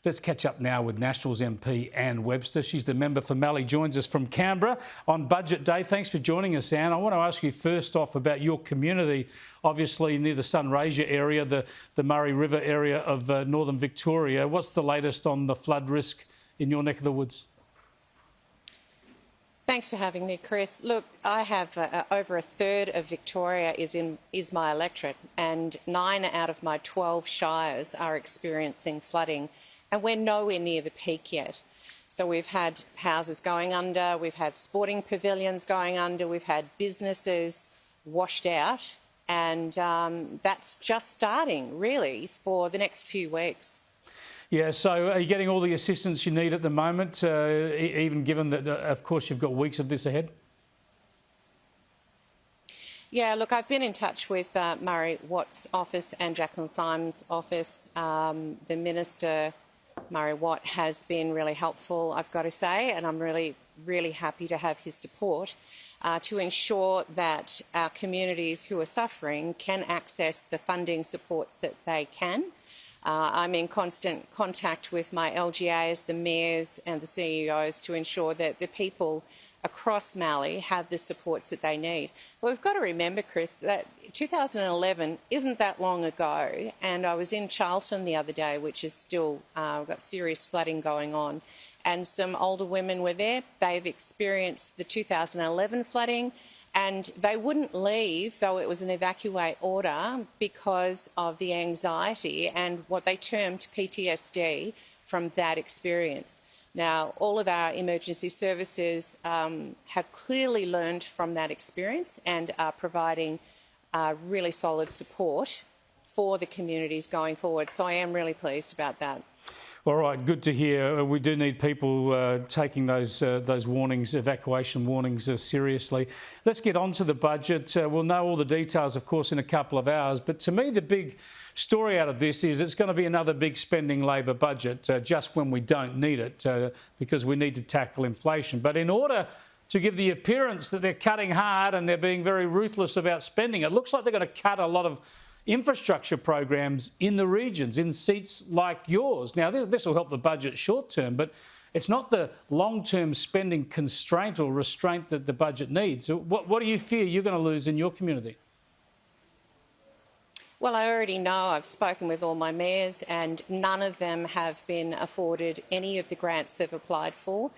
Let's catch up now with Nationals MP Anne Webster. She's the member for Mallee, joins us from Canberra on Budget Day. Thanks for joining us, Anne. I want to ask you first off about your community, obviously near the Sunraysia area, the Murray River area of northern Victoria. What's the latest on the flood risk in your neck of the woods? Thanks for having me, Chris. Look, I have over a third of Victoria is my electorate, and 9 out of my 12 shires are experiencing flooding, and we're nowhere near the peak yet. So we've had houses going under, we've had sporting pavilions going under, we've had businesses washed out, and that's just starting, really, for the next few weeks. Yeah, so are you getting all the assistance you need at the moment, even given that, of course, you've got weeks of this ahead? Yeah, look, I've been in touch with Murray Watt's office and Jacqueline Symon's office. The Minister, Murray Watt, has been really helpful, I've got to say, and I'm really, really happy to have his support to ensure that our communities who are suffering can access the funding supports that they can. I'm in constant contact with my LGAs, the mayors and the CEOs to ensure that the people across Mallee have the supports that they need. But we've got to remember, Chris, that 2011 isn't that long ago, and I was in Charlton the other day, which is still got serious flooding going on, and some older women were there. They've experienced the 2011 flooding, and they wouldn't leave, though it was an evacuate order, because of the anxiety and what they termed PTSD from that experience. Now, all of our emergency services have clearly learned from that experience and are providing really solid support for the communities going forward. So I am really pleased about that. All right, good to hear. We do need people taking those warnings, evacuation warnings, seriously. Let's get on to the budget. We'll know all the details, of course, in a couple of hours. But to me, the big story out of this is it's going to be another big spending Labor budget, just when we don't need it, because we need to tackle inflation. But in order to give the appearance that they're cutting hard and they're being very ruthless about spending, it looks like they're going to cut a lot of infrastructure programs in the regions, in seats like yours. Now, this will help the budget short term, but it's not the long-term spending constraint or restraint that the budget needs. So what do you fear you're going to lose in your community? Well, I already know. I've spoken with all my mayors, and none of them have been afforded any of the grants they've applied for.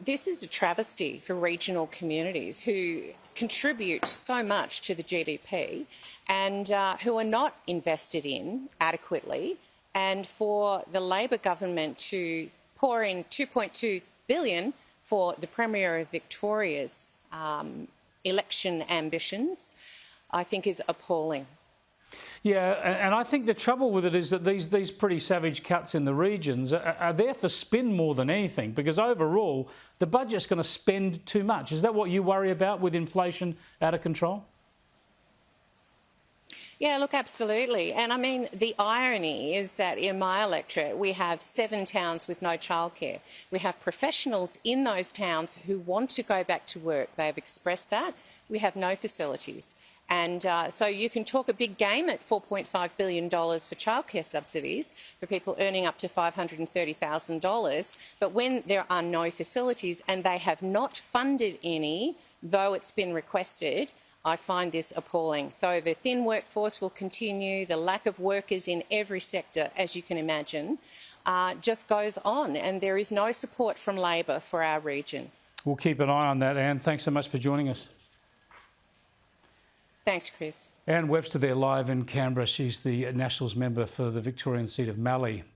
This is a travesty for regional communities who contribute so much to the GDP and who are not invested in adequately, and for the Labor government to pour in $2.2 billion for the Premier of Victoria's election ambitions, I think is appalling. Yeah, and I think the trouble with it is that these pretty savage cuts in the regions are there for spin more than anything, because overall the budget's going to spend too much. Is that what you worry about with inflation out of control? Yeah, look, absolutely. And I mean, the irony is that in my electorate, we have 7 towns with no childcare. We have professionals in those towns who want to go back to work. They've expressed that. We have no facilities. And so you can talk a big game at $4.5 billion for childcare subsidies for people earning up to $530,000. But when there are no facilities and they have not funded any, though it's been requested, I find this appalling. So the thin workforce will continue. The lack of workers in every sector, as you can imagine, just goes on. And there is no support from Labor for our region. We'll keep an eye on that, Anne. Thanks so much for joining us. Thanks, Chris. Anne Webster there live in Canberra. She's the Nationals member for the Victorian seat of Mallee.